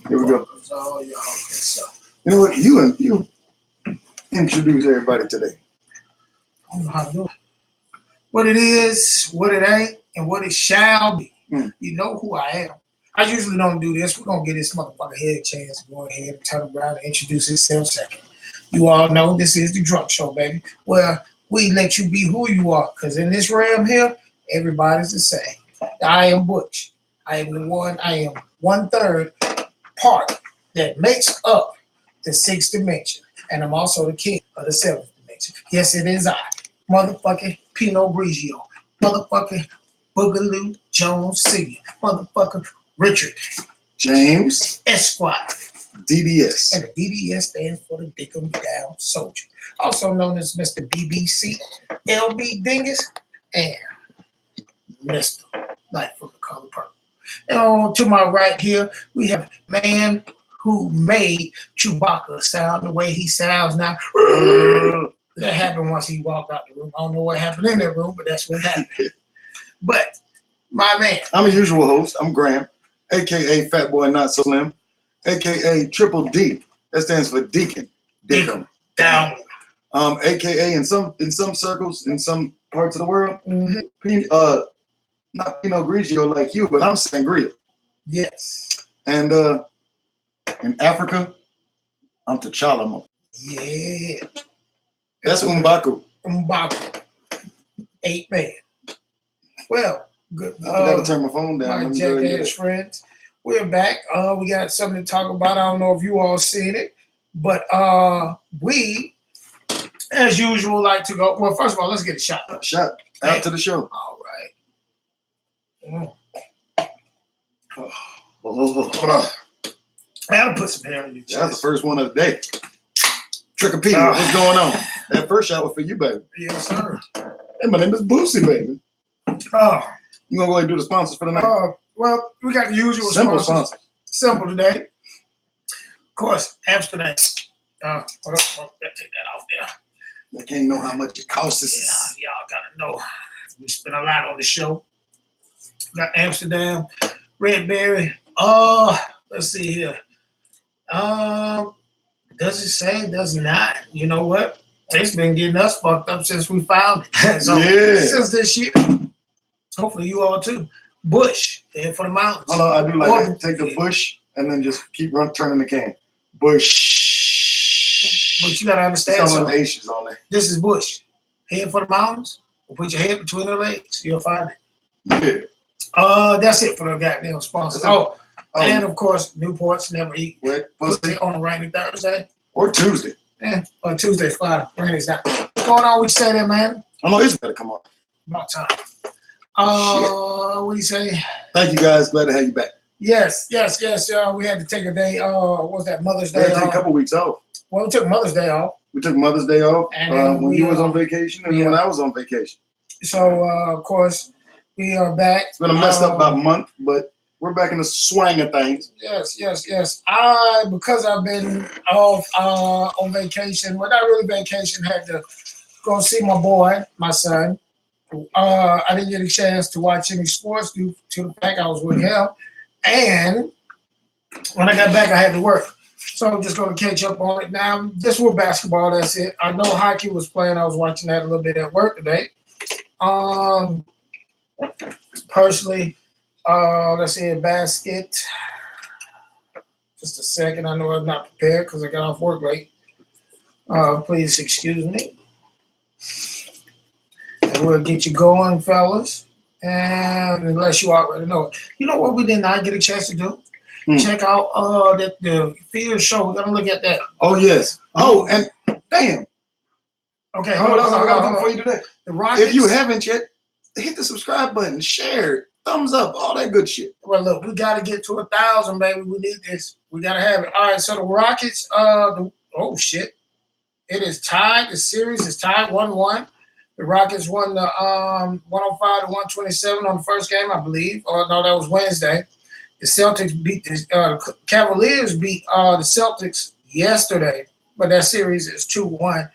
Here we go. Oh, y'all. So, You know what? You introduce everybody today. I don't know how to do it. What it is, what it ain't, and what it shall be. You know who I am. I usually don't do this. We're going to give this motherfucker head a chance to go ahead and turn around and introduce himself second. You all know this is the Drunk Show, baby. Well, we let you be who you are, because in this realm here, everybody's the same. I am Butch. I am 1/3 part that makes up the 6th dimension. And I'm also the king of the 7th dimension. Yes, it is I. Motherfucking Pinot Grigio. Motherfucking Boogaloo Jones Sr. Motherfucking Richard James Esquire. DDS. And the DDS stands for the Dick 'em Down Soldier. Also known as Mr. BBC, LB Dingus, and Mr. Light from the Color Purple. And on to my right here, we have a man who made Chewbacca sound the way he sounds now. That happened once he walked out the room. I don't know what happened in that room, but that's what happened. But my man. I'm a usual host. I'm Graham, aka Fat Boy Not So Slim, aka Triple D. That stands for Deacon. Dick 'em Down. AKA in some circles, in some parts of the world, not Pinot Grigio like you, but I'm Sangria. Yes. And in Africa, I'm T'Challa. Yeah. That's M'Baku. M'Baku. 8 man. Well, good. I gotta turn my phone down. My jackass friends, we're back. We got something to talk about. I don't know if you all seen it, but we, as usual, like to go. Well, first of all, let's get a shot. Shot after the show. All right. Oh, hold on. I gotta put some hair on your chest. That's the first one of the day. Trick or Peter, what's going on? That first shot was for you, baby. Yes, sir. Hey, my name is Boosie, baby. Oh. You gonna go ahead and do the sponsors for the night? Well, we got the usual Simple sponsors. Simple today. Of course, Amsterdam. Hold up, take that off there. They can't know how much it costs us. Yeah, y'all gotta know. We spend a lot on the show. Got Amsterdam, Red Berry. Let's see here. Does it say? Does not? You know what? It's been getting us fucked up since we found it. So, since this year. Hopefully you all too. Bush, head for the mountains. Hold on, I do like that. Take the bush and then just keep turning the can. Bush. But you gotta understand something. Asians on there. This is Bush. Head for the mountains. Put your head between your legs. You'll find it. Yeah. That's it for the goddamn sponsors. And of course, Newports never eat. On a rainy Thursday. Or Tuesday. Yeah, or Tuesday's fine. Rainy's not. What's going on? What you say there, man? I know it's better come on. About time. What do you say? Thank you guys. Glad to have you back. Yes. We had to take a day. What was that? Mother's Day. We had to take a couple weeks off. Well, we took Mother's Day off. We took Mother's Day off when you was on vacation and when I was on vacation. So, of course, we are back. It's been a messed up about a month, but we're back in the swing of things. Yes. Because I've been off on vacation, well, not really vacation, had to go see my boy, my son. I didn't get a chance to watch any sports due to the fact I was with him. And when I got back, I had to work. So I'm just going to catch up on it now. Just with basketball, that's it. I know hockey was playing. I was watching that a little bit at work today. Personally, let's see, basket. Just a second. I know I'm not prepared because I got off work late. Please excuse me. And we'll get you going, fellas. And unless you already know it. You know what we did not get a chance to do? Check out the field show. We're going to look at that. Oh, yes. Oh, and damn. Okay, hold on. I got to do before you do that. The Rockets. If you haven't yet, hit the subscribe button, share it, thumbs up, all that good shit. Well, look, we got to get to 1,000, baby. We need this. We got to have it. All right, so the Rockets, oh, shit. It is tied. The series is tied 1-1. The Rockets won the 105 to 127 on the first game, I believe. Or no, that was Wednesday. The Celtics beat the Cavaliers beat the Celtics yesterday, but that series is 2-1.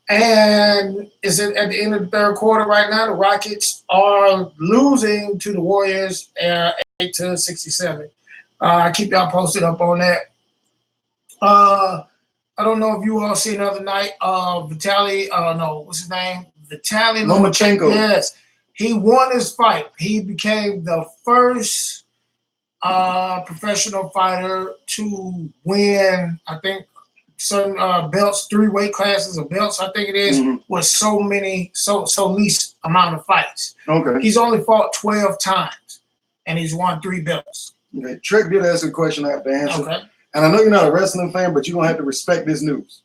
And it's at the end of the third quarter right now. The Rockets are losing to the Warriors 8-67. I keep y'all posted up on that. I don't know if you all seen the other night. Vitaly, no, what's his name? Vitaly Lomachenko. Yes, he won his fight. He became the first professional fighter to win, I think, some belts, 3 weight classes of belts, I think it is, with so least amount of fights. Okay. He's only fought 12 times, and he's won 3 belts. Okay. Trick did ask a question I have to answer. Okay. And I know you're not a wrestling fan, but you're going to have to respect this news.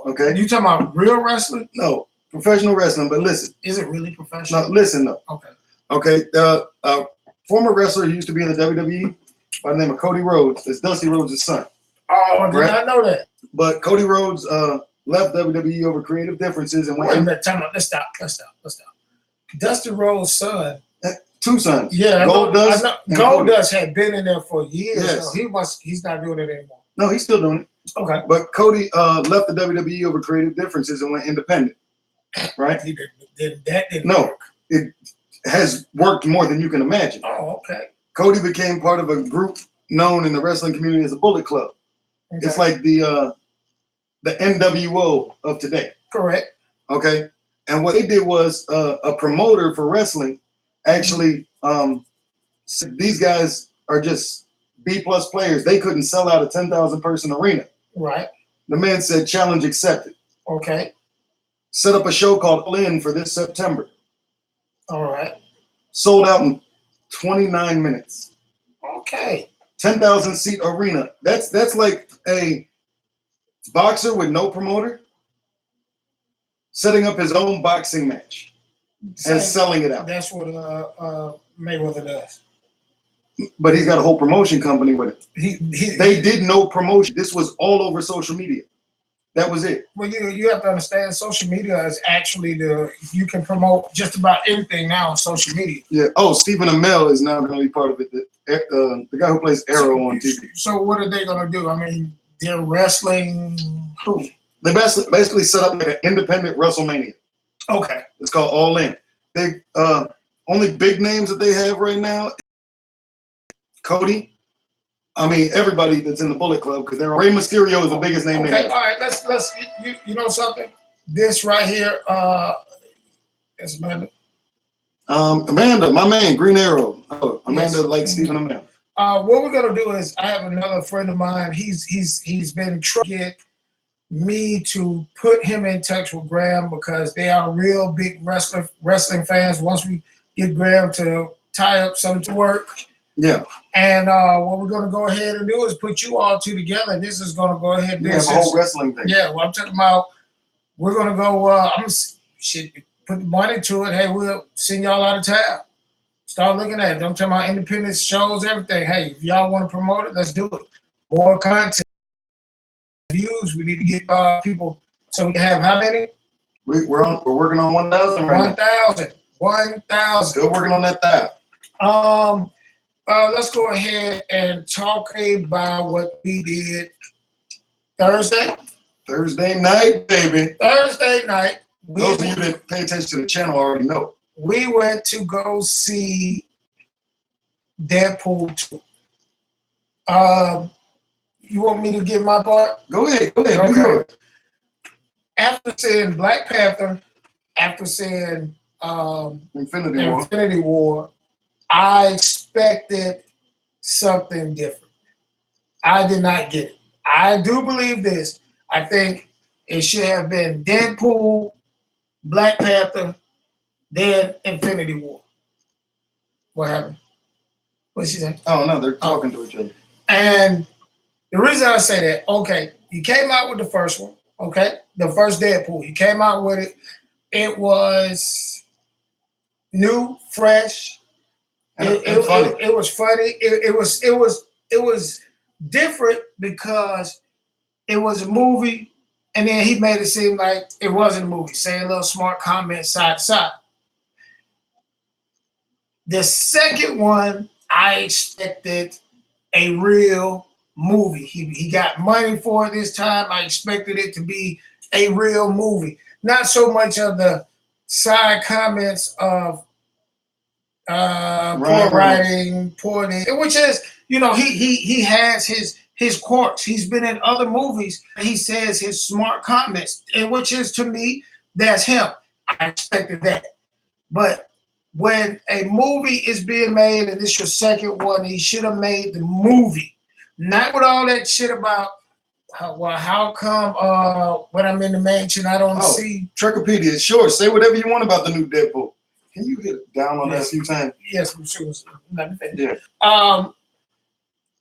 Okay? You talking about real wrestling? No, professional wrestling, but listen. Is it really professional? No, listen, though. Okay. Okay, former wrestler who used to be in the WWE by the name of Cody Rhodes. It's Dusty Rhodes' son. Oh, I did not know that. But Cody Rhodes left WWE over creative differences and Wait a minute, time out. Let's stop. Dusty Rhodes' son. 2 sons. Yeah, Goldust. Goldust had been in there for years. Yes. So he's not doing it anymore. No, he's still doing it. Okay. But Cody left the WWE over creative differences and went independent. Right? That didn't No, work. it has worked more than you can imagine. Oh, okay. Cody became part of a group known in the wrestling community as the Bullet Club. Okay. It's like the NWO of today. Correct. Okay. And what they did was a promoter for wrestling actually said these guys are just B-plus players. They couldn't sell out a 10,000 person arena. Right. The man said, challenge accepted. Okay. Set up a show called All In for this September. All right. Sold out in 29 minutes. Okay. 10,000 seat arena. That's like a boxer with no promoter setting up his own boxing match and selling it out. That's what Mayweather does. But he's got a whole promotion company with it. They did no promotion. This was all over social media. That was it. Well, you have to understand, social media is actually you can promote just about anything now on social media. Yeah. Oh, Stephen Amell is now going to be part of it. The guy who plays Arrow on TV. So what are they going to do? I mean, they're wrestling who? They basically set up like an independent WrestleMania. Okay. It's called All In. They only big names that they have right now, Cody. I mean, everybody that's in the Bullet Club, because Rey Mysterio is the biggest name. Okay, all right. Let's you know something. This right here, is Amanda. Amanda, my man, Green Arrow. Oh, Amanda likes Stephen Amell. What we're gonna do is, I have another friend of mine. He's been trying to get me to put him in touch with Graham, because they are real big wrestling fans. Once we get Graham to tie up something to work. Yeah. And what we're going to go ahead and do is put you all 2 together. This is going to go ahead and have a whole wrestling thing. Yeah, well, I'm talking about, we're going to go, put the money to it. Hey, we'll send y'all out of town. Start looking at it. I'm talking about independent shows, everything. Hey, if y'all want to promote it, let's do it. More content. Views. We need to get people, so we can have how many? We're working on 1,000 right now. 1,000. Still working on that 1,000. Let's go ahead and talk about what we did Thursday night, baby. Thursday night. Those of you that pay attention to the channel already know. We went to go see Deadpool 2. You want me to give my part? Go ahead. Okay. After seeing Black Panther, after seeing Infinity War, I expected something different. I did not get it. I do believe this. I think it should have been Deadpool, Black Panther, then Infinity War. What happened? What'd she say? Oh, no, they're talking to each other. And the reason I say that, okay, you came out with the first one, okay? The first Deadpool. You came out with it. It was new, fresh. It was funny. It was different because it was a movie, and then he made it seem like it wasn't a movie, saying little smart comments side to side. The second one, I expected a real movie. He got money for it this time. I expected it to be a real movie, not so much of the side comments of poor writing, which is you know, he has his quirks. He's been in other movies. He says his smart comments, and which is to me, that's him. I expected that. But when a movie is being made and it's your second one, he should have made the movie, not with all that shit about how come when I'm in the mansion I don't see Trekopedia. Sure, say whatever you want about the new Deadpool. Can you get down on that a few times? Yes, I'm sure. Let me finish. Yeah.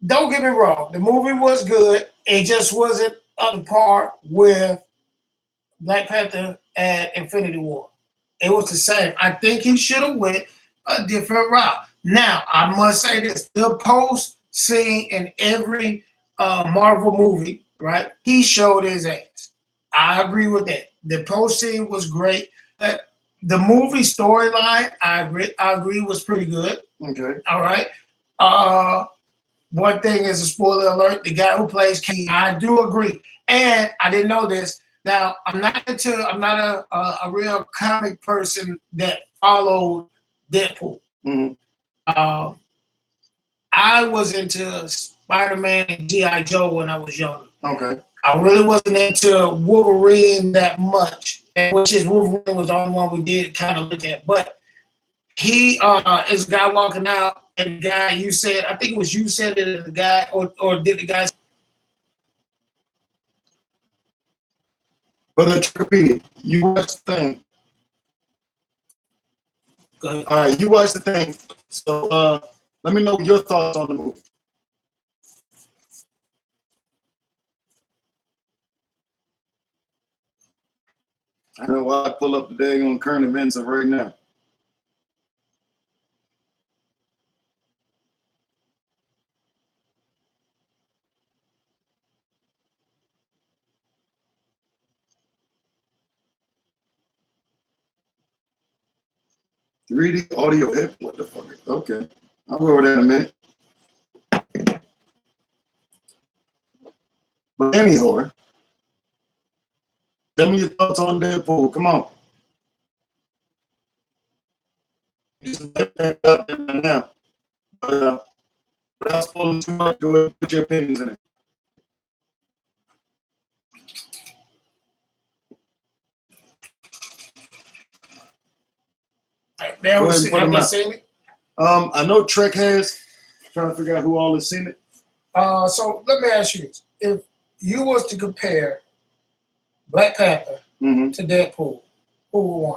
Don't get me wrong. The movie was good. It just wasn't on par with Black Panther and Infinity War. It was the same. I think he should have went a different route. Now, I must say this. The post scene in every Marvel movie, right? He showed his ass. I agree with that. The post scene was great. The movie storyline, I agree was pretty good. Okay. All right. One thing is a spoiler alert. The guy who plays King, I do agree. And I didn't know this. Now, I'm not a real comic person that followed Deadpool. Mm-hmm. I was into Spider-Man and G.I. Joe when I was younger. Okay. I really wasn't into Wolverine that much, which is Wolverine was the only one we did kind of look at. But he is a guy walking out, and the guy you said, I think it was you said it, the guy, or did the guy? But Trekopedia, you watched the thing. Go ahead. All right, you watched the thing. So let me know your thoughts on the movie. I know why I pull up the day on current events of right now. Reading audio edit. What the fuck? Okay. I'll go over that in a minute. But anyhow, tell me your thoughts on Deadpool. Come on. Now. But without spoiling too much, go ahead and put your opinions in it. Have you seen it? I know Trek has. Trying to figure out who all has seen it. So let me ask you this: if you was to compare Black Panther to Deadpool, who would win?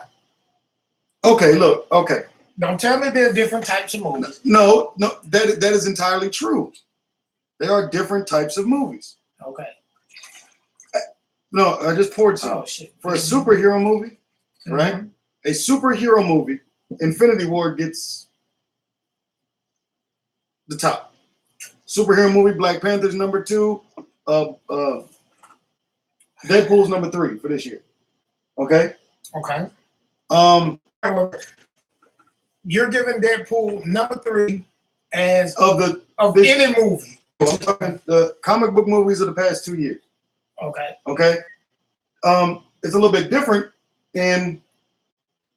Okay, look. Okay. Don't tell me they're different types of movies. No, that is entirely true. There are different types of movies. Okay. No, I just poured some. Oh shit! For a superhero movie, right? A superhero movie, Infinity War gets the top. Superhero movie, Black Panther's number 2. Deadpool's number 3 for this year. Okay. Okay. You're giving Deadpool number 3 as of any movie. I'm talking the comic book movies of the past 2 years. Okay. Okay. It's a little bit different in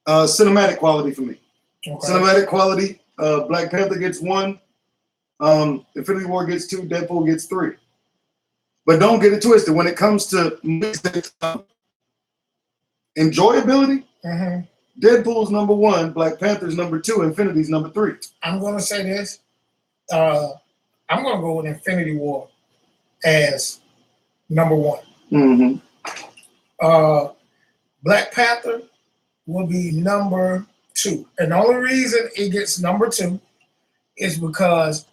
cinematic quality for me. Okay. Cinematic quality, Black Panther gets 1, Infinity War gets 2, Deadpool gets 3. But don't get it twisted. When it comes to enjoyability, Deadpool's number 1, Black Panther's number 2, Infinity's number 3. I'm gonna say this. I'm gonna go with Infinity War as number 1. Black Panther will be number 2. And the only reason it gets number 2 is because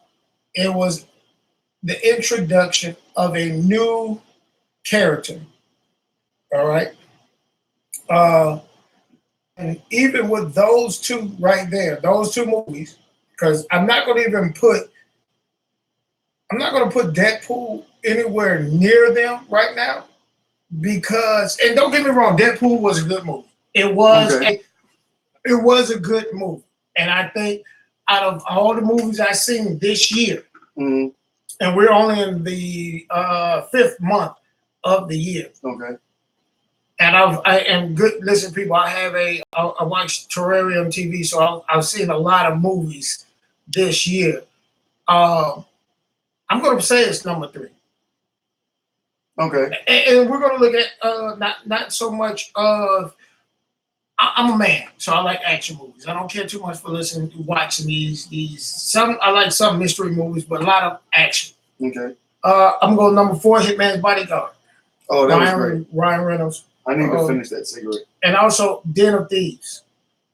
it was the introduction of a new character. All right. And even with those two right there, those 2 movies, because I'm not going to put Deadpool anywhere near them right now. Because, and don't get me wrong, Deadpool was a good movie. It was a good movie. And I think out of all the movies I've seen this year, and we're only in the 5th month of the year. Okay. And I am good. Listen, people, I watch Terrarium TV, so I've seen a lot of movies this year. I'm going to say it's number 3. Okay. And we're going to look at not so much of. I'm a man, so I like action movies. I don't care too much for watching these. Some I like some mystery movies, but a lot of action. Okay. I'm going number 4, Hitman's Bodyguard. Oh, that was great. Ryan Reynolds. I need to finish that cigarette. And also Den of Thieves.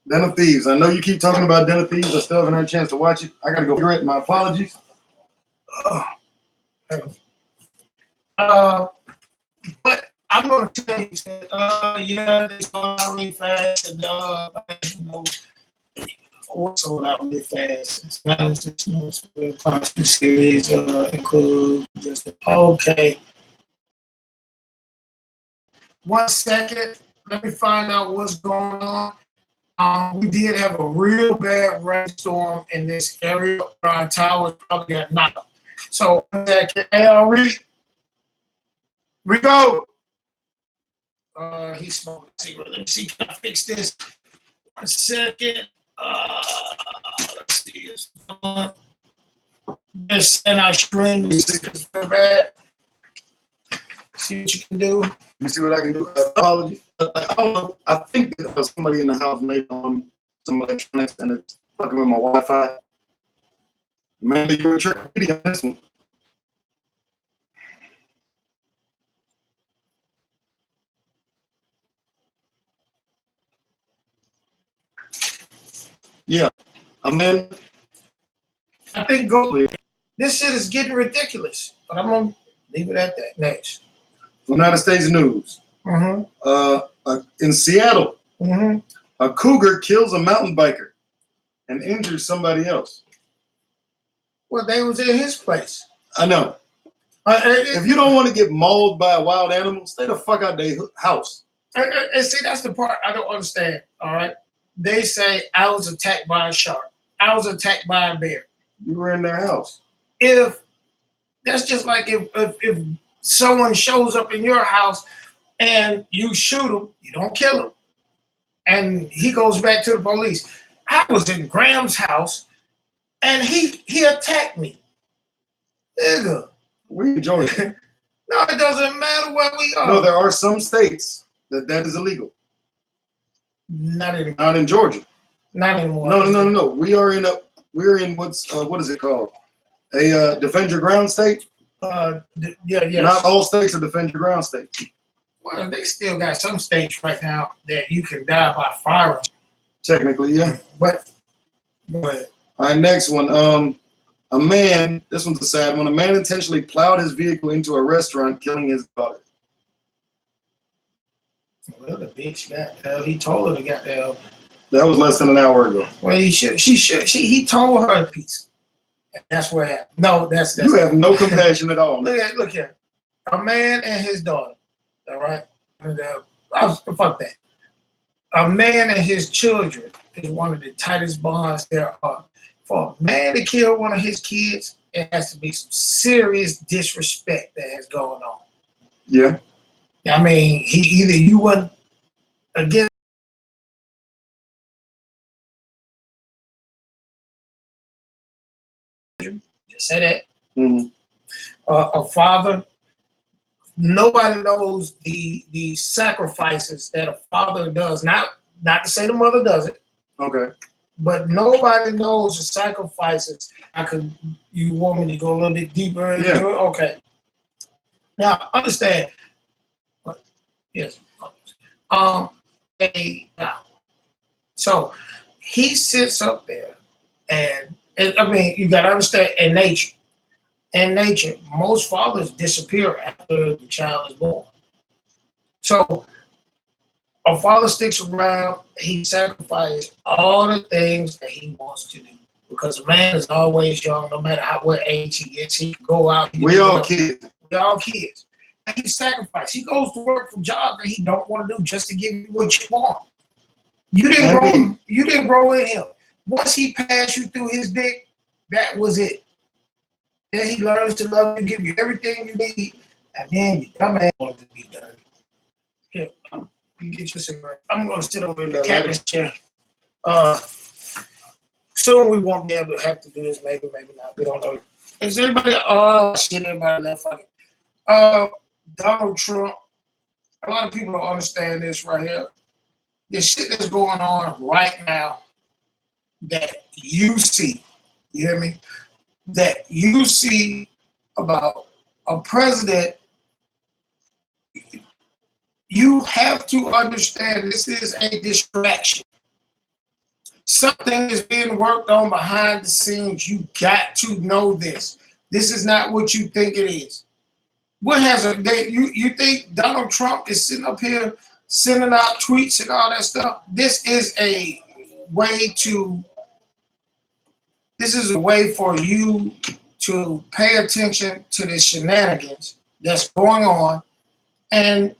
Den of Thieves. I know you keep talking about Den of Thieves. I still haven't had a chance to watch it. I got to go cigarette. My apologies. But I'm going to tell you that, yeah, they sold out really fast, and sold out really fast. It's not 6 months. The part 2 series include just okay. 1 second. Let me find out what's going on. We did have a real bad rainstorm in this area. Our towers probably got knocked out. So, hey, Rico. He's smoking a cigarette. Let me see. Can I fix this? 1 second. Let's see. This and I string is very bad. See what you can do. You see what I can do? Apologies. I don't know. I think there was somebody in the house made on some electronics and it's fucking with my Wi-Fi. Man, you're a trick on this one. Yeah. I'm in. I think go. This shit is getting ridiculous, but I'm gonna leave it at that. Next. United States news. In Seattle, a cougar kills a mountain biker and injures somebody else. Well, they was in his place. I know. If you don't want to get mauled by a wild animal, stay the fuck out their house. And see, that's the part I don't understand. All right. They say I was attacked by a shark. I was attacked by a bear. You were in their house. If that's just like if someone shows up in your house and you shoot him, you don't kill him, and he goes back to the police. I was in Graham's house, and he attacked me. Nigga. We in Georgia. No, it doesn't matter where we are. No, there are some states that is illegal. Not anymore. Not in Georgia. Not anymore. No. We're in what is it called? A defend your ground state? Yeah. Not all states are defend your ground states. Well, they still got some states right now that you can die by firearm. Technically, yeah. But all right, next one. A man, this one's a sad one. A man intentionally plowed his vehicle into a restaurant, killing his daughter. Well, the bitch got he told her to get there. That was less than an hour ago. Well, he told her a piece. That's what happened. No, that's you have no compassion at all. Look here. A man and his daughter. All right. And, fuck that. A man and his children is one of the tightest bonds there are. For a man to kill one of his kids, it has to be some serious disrespect that has gone on. Yeah. I mean, either you weren't against. Just say that. Mm-hmm. A father. Nobody knows the sacrifices that a father does. Not to say the mother does it. Okay. But nobody knows the sacrifices. You want me to go a little bit deeper into it? Okay. Now understand. Yes. So he sits up there, and I mean, you got to understand. In nature, most fathers disappear after the child is born. So a father sticks around. He sacrifices all the things that he wants to do because a man is always young, no matter what age he gets. He can go out. We all kids. And he sacrifices. He goes to work for jobs that he don't want to do just to give you what you want. You didn't grow in him. Once he passed you through his dick, that was it. Then he learns to love you, give you everything you need, and then you come and want to be done. Here, you get your cigarette. I'm going to sit over in the captain's chair. Soon we won't be able to have to do this, maybe not. We don't know. Is everybody? Oh shit! Everybody left. Fuck it. Donald Trump. A lot of people don't understand this right here. The shit that's going on right now that you see, you hear me? That you see about a president, you have to understand this is a distraction. Something is being worked on behind the scenes. You got to know this. This is not what you think it is. What has a they you think Donald Trump is sitting up here sending out tweets and all that stuff? This is a way to this is a way for you to pay attention to the shenanigans that's going on, and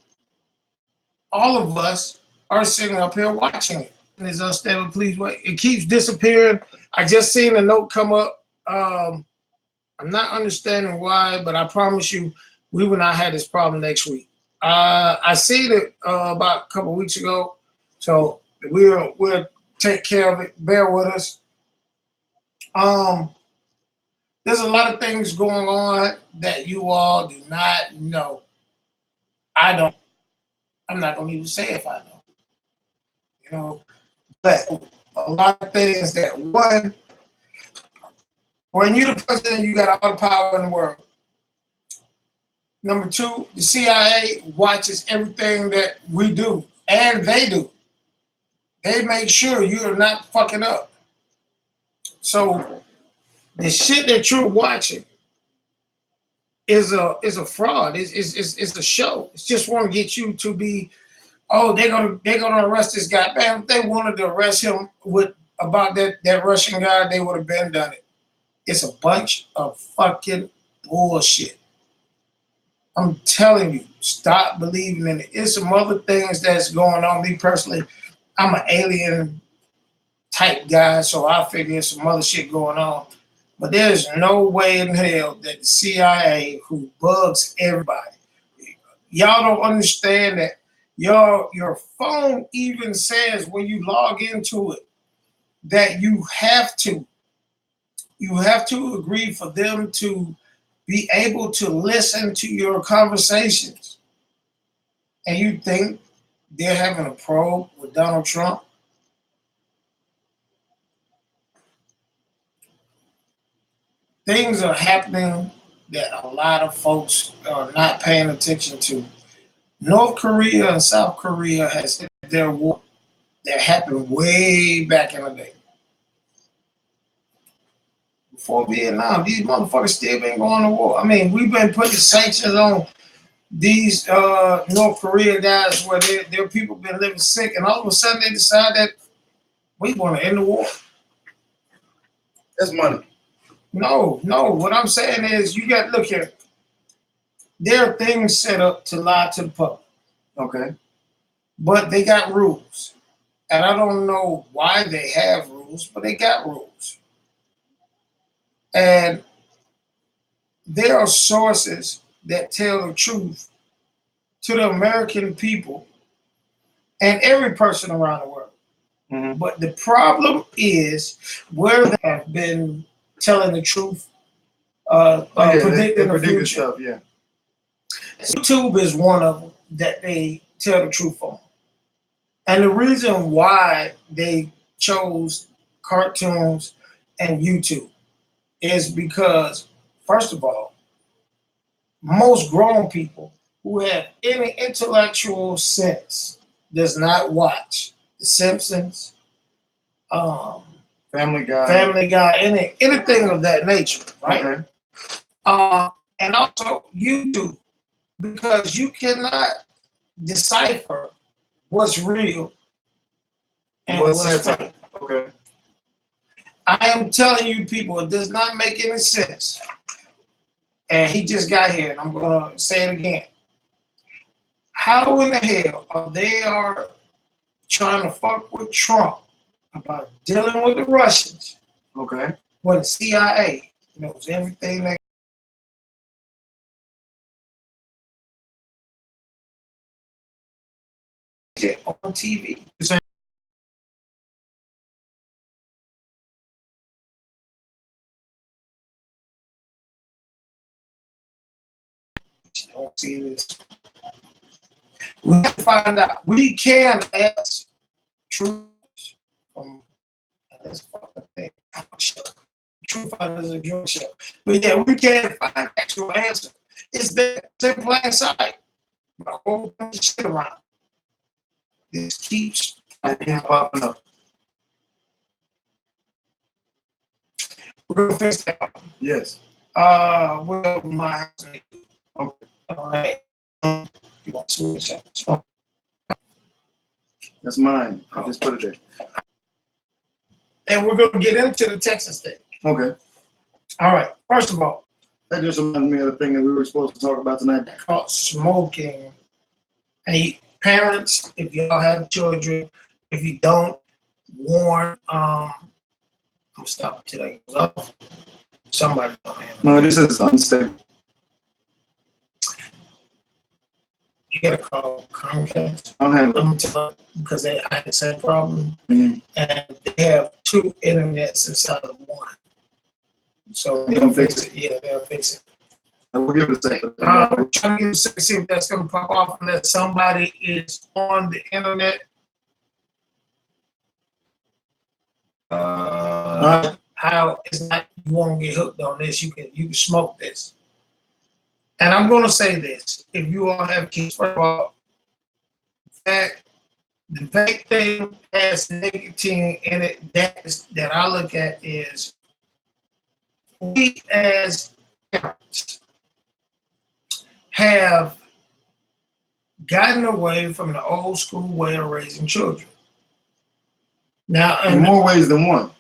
all of us are sitting up here watching it. And it's unstable, please wait. It keeps disappearing. I just seen a note come up. I'm not understanding why, but I promise you, we will not have this problem next week. I seen it about a couple weeks ago, so we'll take care of it. Bear with us. There's a lot of things going on that you all do not know. I don't. I'm not gonna even say if I know. You know, but a lot of things that one, when you're the president, you got all the power in the world. Number two, the CIA watches everything that we do, and they do. They make sure you are not fucking up. So the shit that you're watching is a fraud. It's a show. It's just want to get you to be, oh, they're gonna arrest this guy. Man, if they wanted to arrest him with about that Russian guy, they would have been done it. It's a bunch of fucking bullshit. I'm telling you, stop believing in it. It's some other things that's going on. Me personally, I'm an alien type guy, so I figure there's some other shit going on. But there's no way in hell that the CIA, who bugs everybody, y'all don't understand that your phone even says when you log into it that you have to agree for them to be able to listen to your conversations. And you think they're having a probe with Donald Trump? Things are happening that a lot of folks are not paying attention to. North Korea and South Korea has hit their war that happened way back in the day. Before Vietnam, these motherfuckers still been going to war. I mean, we've been putting sanctions on these North Korea guys where their people been living sick, and all of a sudden they decide that we want to end the war. That's money. No. What I'm saying is you got to look here. There are things set up to lie to the public. Okay. But they got rules. And I don't know why they have rules, but they got rules. And there are sources that tell the truth to the American people and every person around the world. Mm-hmm. But the problem is where they have been telling the truth, predicting the future. Stuff, yeah. YouTube is one of them that they tell the truth on. And the reason why they chose cartoons and YouTube is because, first of all, most grown people who have any intellectual sense does not watch The Simpsons, Family Guy, anything of that nature, right? Okay. And also YouTube, because you cannot decipher what's real and what's fake. Okay. I am telling you, people, it does not make any sense. And he just got here, and I'm going to say it again. How in the hell are trying to fuck with Trump about dealing with the Russians? Okay. When the CIA knows everything that on TV. don't see this. We have to find out. We can ask truth from this fucking thing. Truth Finders is a drug show. But yeah, we can't find actual answer. It's there, it's in plain sight. But a whole bunch of shit around. This keeps popping up. We're gonna fix that. Yes. Well, my okay. All right. You want to switch up? So, That's mine. I just put it there. and we're gonna get into the Texas thing. Okay. All right. First of all, That just reminds me of the thing that we were supposed to talk about tonight. called smoking. Hey, parents, if y'all have children, if you don't, warn. I'm stopping today. Somebody. No, this is unstable. You gotta call Comcast. I don't have it. I'm telling because I had the same problem, Mhm. and they have two internets inside of one. So They'll fix it. Yeah, they'll fix it. We'll give it a second. I'm trying to see if that's gonna pop off unless somebody is on the internet. How it's not you won't get hooked on this. You can smoke this. And I'm gonna say this: if you all have kids, first of all, the vape thing has nicotine in it. That I look at is we as parents have gotten away from the old school way of raising children. Now, In more ways than one.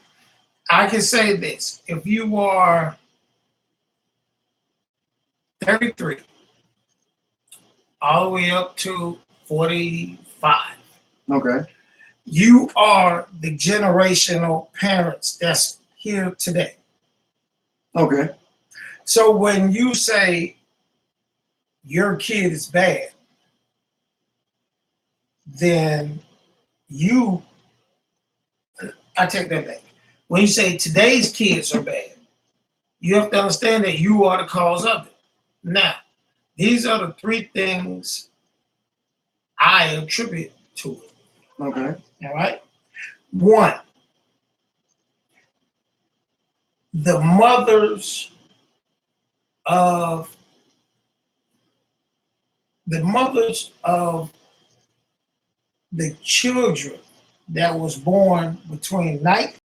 I can say this: if you are 33, all the way up to 45, Okay. you are the generational parents that's here today. Okay. So when you say your kid is bad, then I take that back. When you say today's kids are bad, you have to understand that you are the cause of it. Now, these are the three things I attribute to it. Okay. All right. One, the mothers of the children that was born between night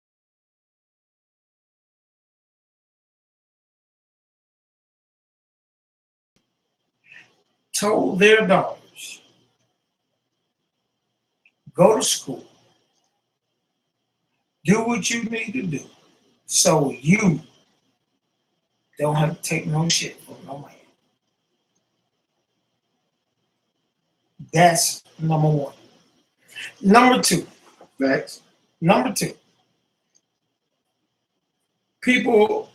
told their daughters, go to school, do what you need to do so you don't have to take no shit from no man. That's number one. Number two, Facts. people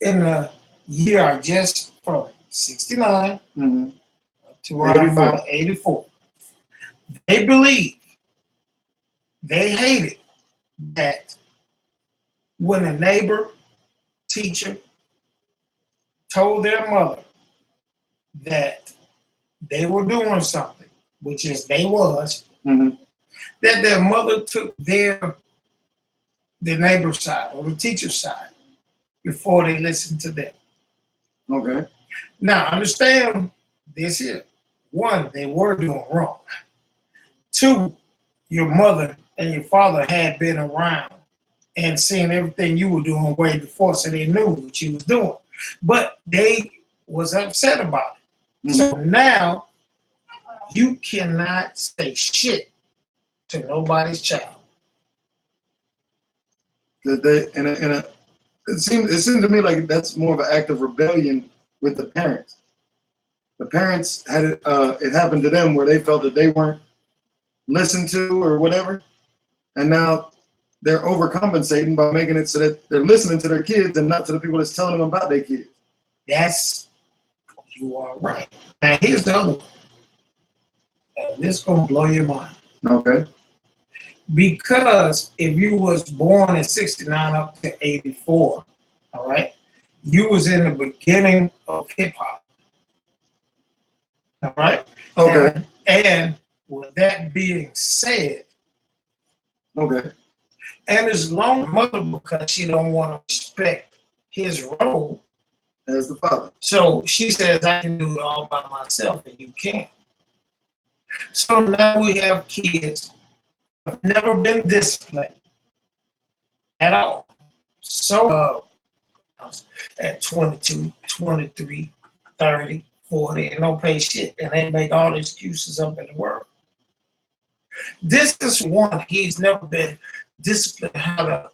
in the year are just from 69 Mm-hmm. to around about 84. They believe, they hated that when a neighbor, teacher told their mother that they were doing something, which is they was, Mm-hmm. that their mother took the neighbor's side or the teacher's side before they listened to them. Okay. Now, understand this here. One, they were doing wrong. Two, your mother and your father had been around and seen everything you were doing way before, so they knew what you was doing. But they was upset about it. Mm-hmm. So now you cannot say shit to nobody's child. That it seems to me like that's more of an act of rebellion with the parents. The parents had it happened to them where they felt that they weren't listened to or whatever, and now they're overcompensating by making it so that they're listening to their kids and not to the people that's telling them about their kids. You are right. Now here's the other one. And this is gonna blow your mind. Okay. Because if you was born in 69 up to 84, all right, you was in the beginning of hip hop. All right. Okay. And with that being said, Okay. and as long as mother, because she don't want to respect his role, As the father. so she says I can do it all by myself, and you can't. So now we have kids who have never been disciplined at all. So at 22, 23, 30, 40, and don't pay shit, and they make all the excuses up in the world. This is one, he's never been disciplined how to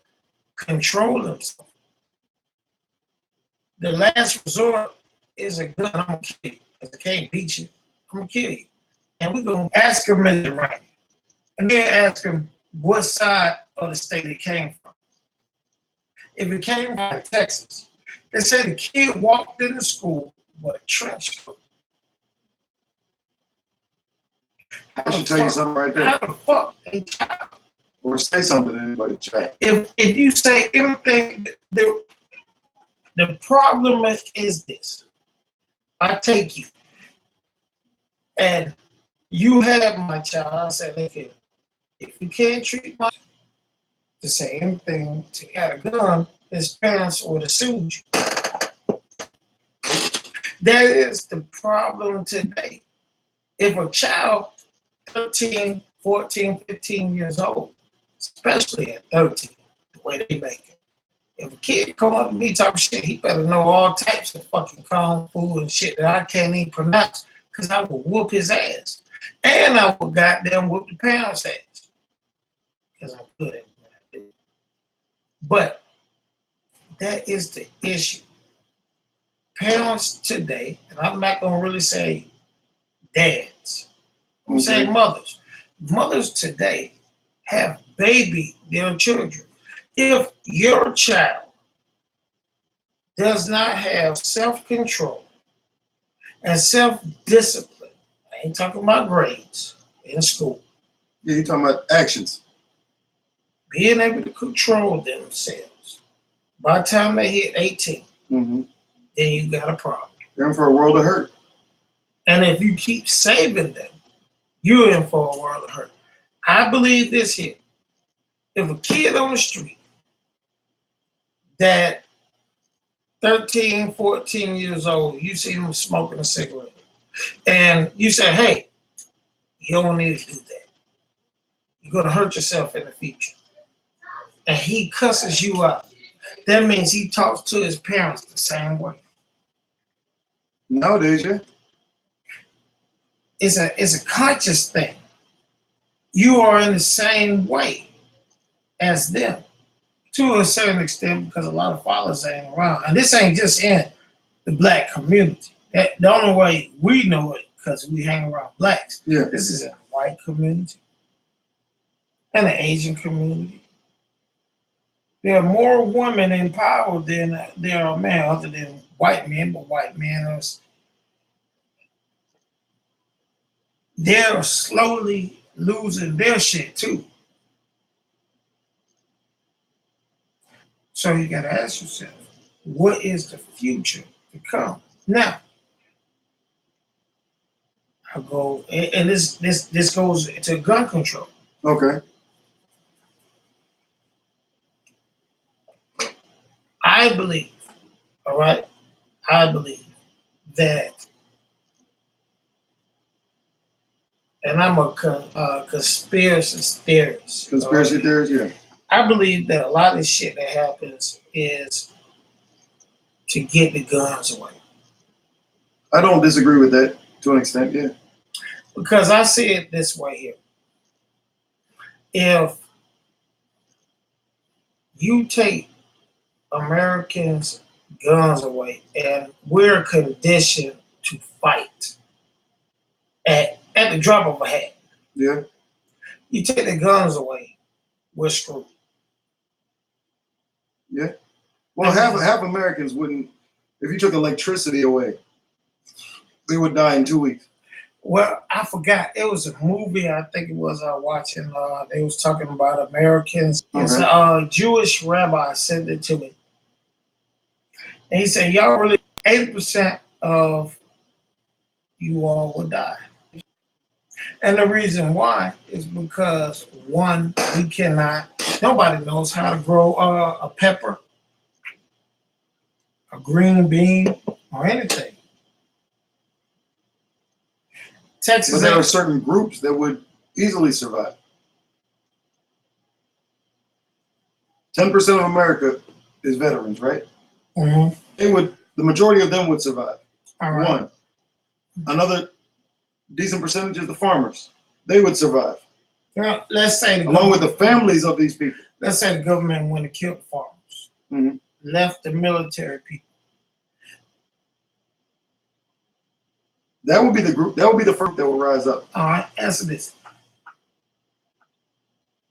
control himself. The last resort is a gun. I'm gonna kill you. If I can't beat you, I'm gonna kill you. And we're gonna ask him in the right. And then ask him what side of the state it came from. If it came from Texas, they said the kid walked into school with a trench coat. I should tell you something right there. How the fuck a child? Or say something to anybody, chat. If you say anything, the problem is this. I take you, and you have my child. I said, look here, if you can't treat my child the same thing to get a gun, his parents would have sued you. That is the problem today. If a child 13, 14, 15 years old, especially at 13, the way they make it. If a kid come up to me talking shit, he better know all types of fucking kung fu and shit that I can't even pronounce, because I will whoop his ass. And I will goddamn whoop the parents' ass. Because I'm good at what I do. But that is the issue. Parents today, and I'm not going to really say dads, I'm saying mothers. Mothers today have babied their children. If your child does not have self-control and self-discipline, I ain't talking about grades in school. Yeah, you're talking about actions. Being able to control themselves. By the time they hit 18, then you got a problem. They're in for a world of hurt. And if you keep saving them, you're in for a world of hurt. I believe this here. If a kid on the street that 13, 14 years old, you see him smoking a cigarette, and you say, hey, you don't need to do that. You're going to hurt yourself in the future. And he cusses you out. That means he talks to his parents the same way. Nowadays, yeah. It's a conscious thing. You are in the same way as them to a certain extent, because a lot of fathers ain't around. And this ain't just in the black community. The only way we know it because we hang around blacks. Yeah. This is in the white community and the Asian community. There are more women in power than there are men, other than white men, but white men are they're slowly losing their shit too. So you got to ask yourself, what is the future to come? Now, I go, and this goes to gun control. Okay. I believe, all right, I believe that, and I'm a conspiracy theorist. Conspiracy theories, yeah. I believe that a lot of this shit that happens is to get the guns away. I don't disagree with that to an extent, yeah. Because I see it this way here. If you take Americans' guns away and we're conditioned to fight at the drop of a hat. Yeah. You take the guns away, we're screwed. Yeah. Well, half Americans wouldn't, if you took electricity away, they would die in 2 weeks. Well, I forgot. It was a movie, I think it was watching, they was talking about Americans. Okay. It's a Jewish rabbi sent it to me. And he said, y'all really, 80% of you all will die. And the reason why is because one, we cannot, nobody knows how to grow a pepper, a green bean, or anything. But Texas, there are certain groups that would easily survive. 10% of America is veterans, right? Mhm. The majority of them would survive. All right. One. Another decent percentage is the farmers. They would survive. Now, let's say the Along with government, the families of these people. let's say the government went and killed the farmers, Mhm. left the military people. That would be the group, that would be the first that will rise up. All right, answer this.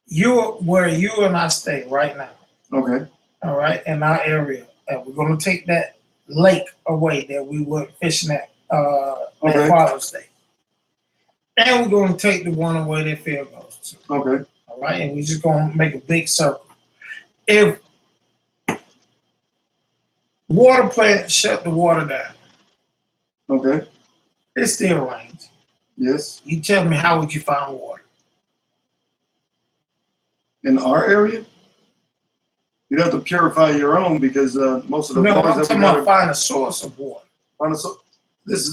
You're where you and I stay right now. Okay. All right, in our area, and we're going to take that lake away that we were fishing at Okay. Father's Day, and we're going to take the one away that Phil goes to. Okay. All right, and we're just going to make a big circle. If water plant shut the water down, Okay. it still rains. Yes. You tell me, how would you find water? In our area, you'd have to purify your own because most of the No, waters I'm that talking we about got find a source of water. this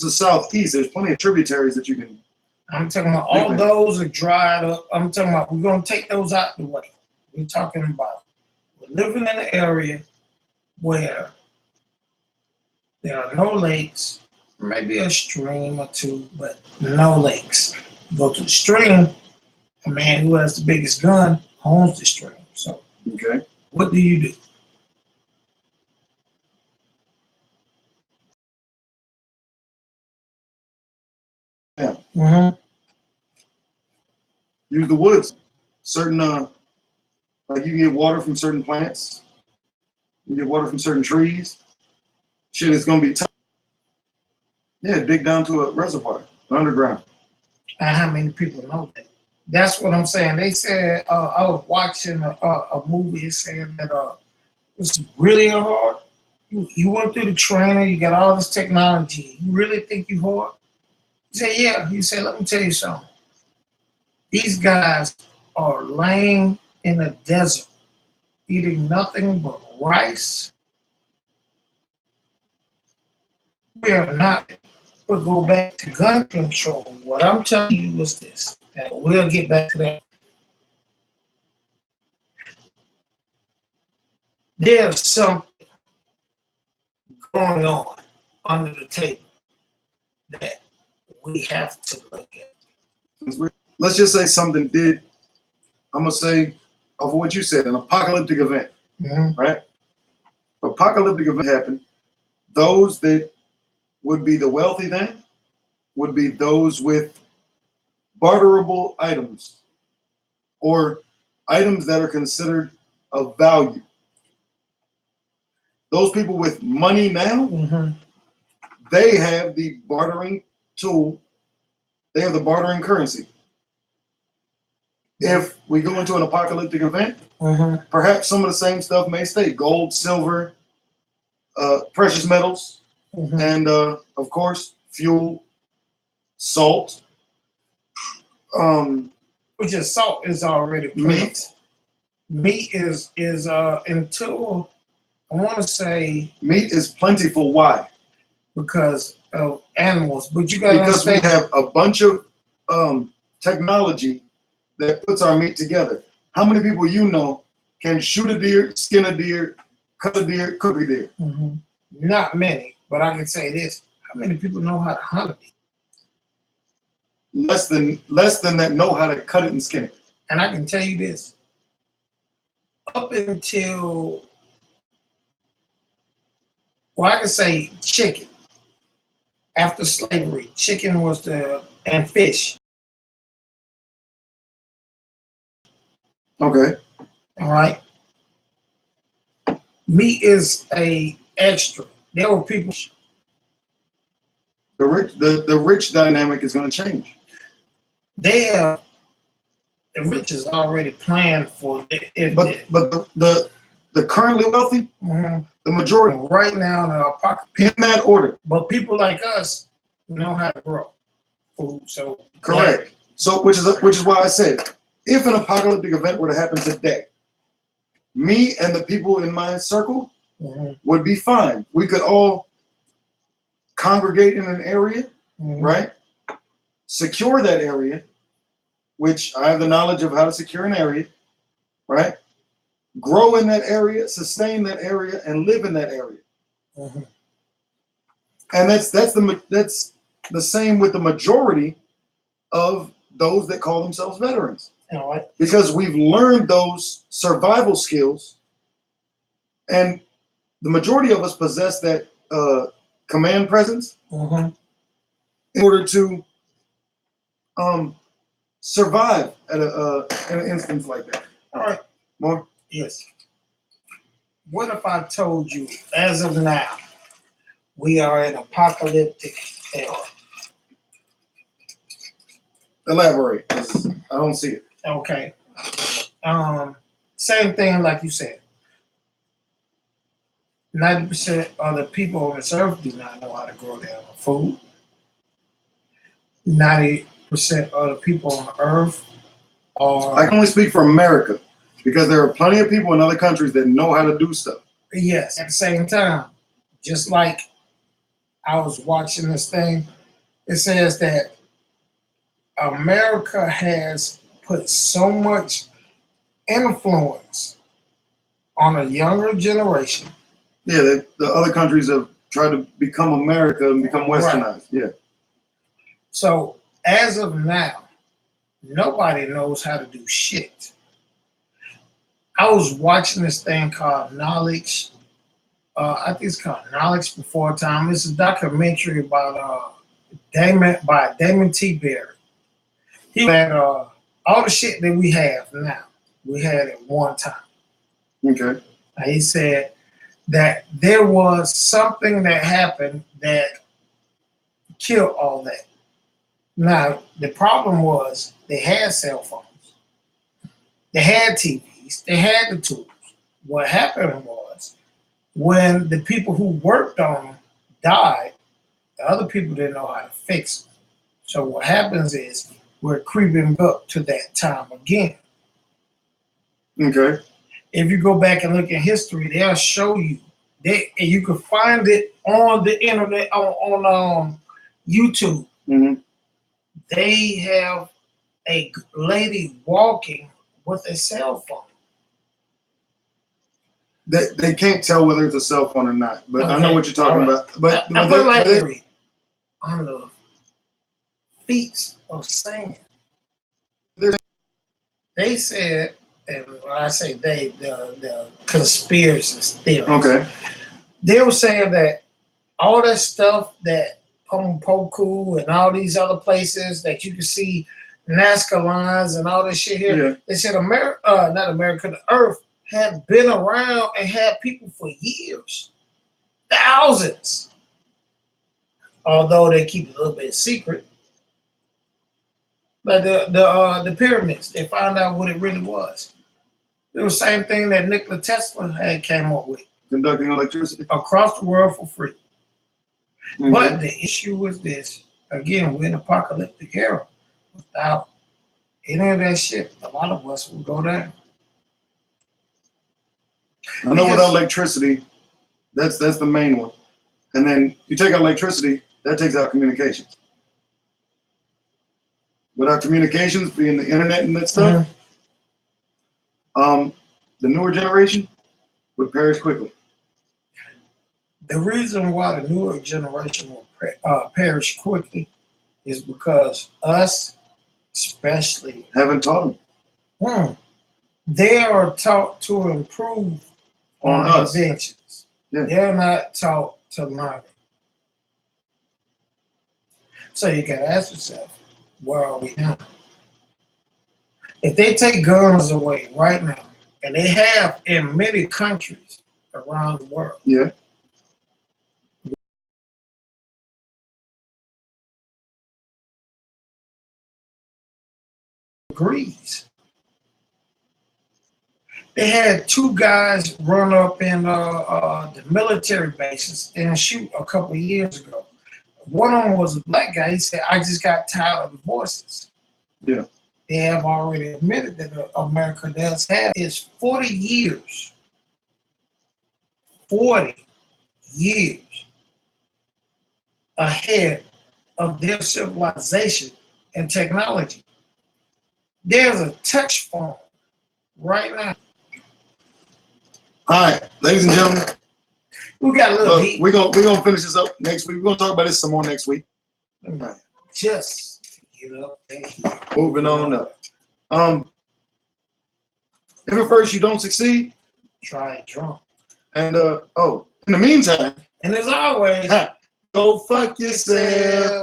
is southeast. There's plenty of tributaries that you can. I'm talking about all those are dried up. I'm talking about we're going to take those out the way. We're talking about we're living in an area where there are no lakes, maybe a stream or two, but no lakes. Go to the stream, a man who has the biggest gun owns the stream. So Okay. what do you do? Yeah. Mm-hmm. Use the woods. Certain like you can get water from certain plants. You get water from certain trees. Shit, it's gonna be tough. Yeah, dig down to a reservoir, underground. And how many people know that? That's what I'm saying. They said I was watching a movie saying that it's really hard. You went through the training, you got all this technology. You really think you hard? He said, yeah. He said, let me tell you something. These guys are laying in the desert, eating nothing but rice. We are not. We'll go back to gun control. What I'm telling you is this, and we'll get back to that. There's something going on under the table that we have to look at. Let's just say something did. I'm gonna say of what you said, an apocalyptic event, right? Apocalyptic event happened. Those that would be the wealthy then would be those with barterable items or items that are considered of value. Those people with money now, they have the bartering tool. They have the bartering currency. If we go into an apocalyptic event, perhaps some of the same stuff may stay: gold, silver, precious metals, and of course, fuel, salt. Which is salt is already Meat. Meat is until I want to say Meat is plentiful. Why? because of animals, but you got to Because we understand. have a bunch of technology that puts our meat together. How many people you know can shoot a deer, skin a deer, cut a deer, cook a deer? Not many, but I can say this: how many people know how to hunt a deer? Less than that know how to cut it and skin it. And I can tell you this: up until, well, I can say chicken. After slavery, chicken was and fish. Okay. All right. Meat is a extra. There were people. The rich dynamic is going to change. The rich is already planned for it. But the currently wealthy, the majority right now in the apocalypse. in that order. But people like us, know how to grow food. So Correct. So which is why I said, if an apocalyptic event were to happen today, me and the people in my circle Mhm, would be fine. We could all congregate in an area, mhm, right? Secure that area, which I have the knowledge of how to secure an area, right? Grow in that area, sustain that area, and live in that area. mhm. And that's the same with the majority of those that call themselves veterans, You know what? because we've learned those survival skills, and the majority of us possess that command presence Mhm. in order to survive at in an instance like that. All right. More? Yes. What if I told you, as of now, we are in apocalyptic era? Elaborate, 'cause I don't see it. Okay. Same thing like you said. 90% of the people on this earth do not know how to grow their own food. 90% of the people on earth I are, can only speak for America, because there are plenty of people in other countries that know how to do stuff. yes, at the same time, just like I was watching this thing, it says that America has put so much influence on a younger generation. Yeah, the other countries have tried to become America and become westernized. Yeah. So as of now, nobody knows how to do shit. I was watching this thing called Knowledge. I think it's called Knowledge Before Time. It's a documentary about Damon T. Berry. He had all the shit that we have now. We had at one time. Okay. And he said that there was something that happened that killed all that. Now the problem was they had cell phones, they had TVs, they had the tools. What happened was when the people who worked on them died, the other people didn't know how to fix them. So what happens is we're creeping up to that time again. Okay. If you go back and look at history, they'll show you and you can find it on the internet on YouTube. Mm-hmm. They have a lady walking with a cell phone. They can't tell whether it's a cell phone or not, but I know Okay. what you're talking All right. about. But, I but put like they- Larry on the feet of sand. They said, and when I say they, the conspiracy theorists. okay. They were saying that all that stuff that Pomopoku and all these other places that you can see Nazca lines and all this shit here, Yeah. they said not America, the Earth had been around and had people for years, thousands. Although they keep it a little bit secret, but the pyramids, they found out what it really was. It was the same thing that Nikola Tesla had came up with Conducting electricity. across the world for free. Mm-hmm. But the issue was this: again, we're in apocalyptic era. Without any of that shit, a lot of us will go down. I know without electricity, that's the main one. And then you take out electricity, that takes out communications. Without communications, being the internet and that stuff, the newer generation would perish quickly. The reason why the newer generation will perish quickly is because us, especially, Haven't taught them they are taught to improve on on us. inventions. Yeah. They're not taught to learn. So you got to ask yourself, where are we now? If they take guns away right now, and they have in many countries around the world, Yeah. agrees. They had two guys run up in the military bases and shoot a couple of years ago. One of them was a black guy. He said, I just got tired of the voices. Yeah. They have already admitted that America does have is 40 years. 40 years ahead of their civilization and technology. There's a touch phone right now. All right, ladies and gentlemen, We got a little look, heat. we're gonna finish this up next week. We're gonna talk about this some more next week. Just to get up there. Moving on up. If at first you don't succeed, Try it drunk. and in the meantime, And as always, go fuck yourself.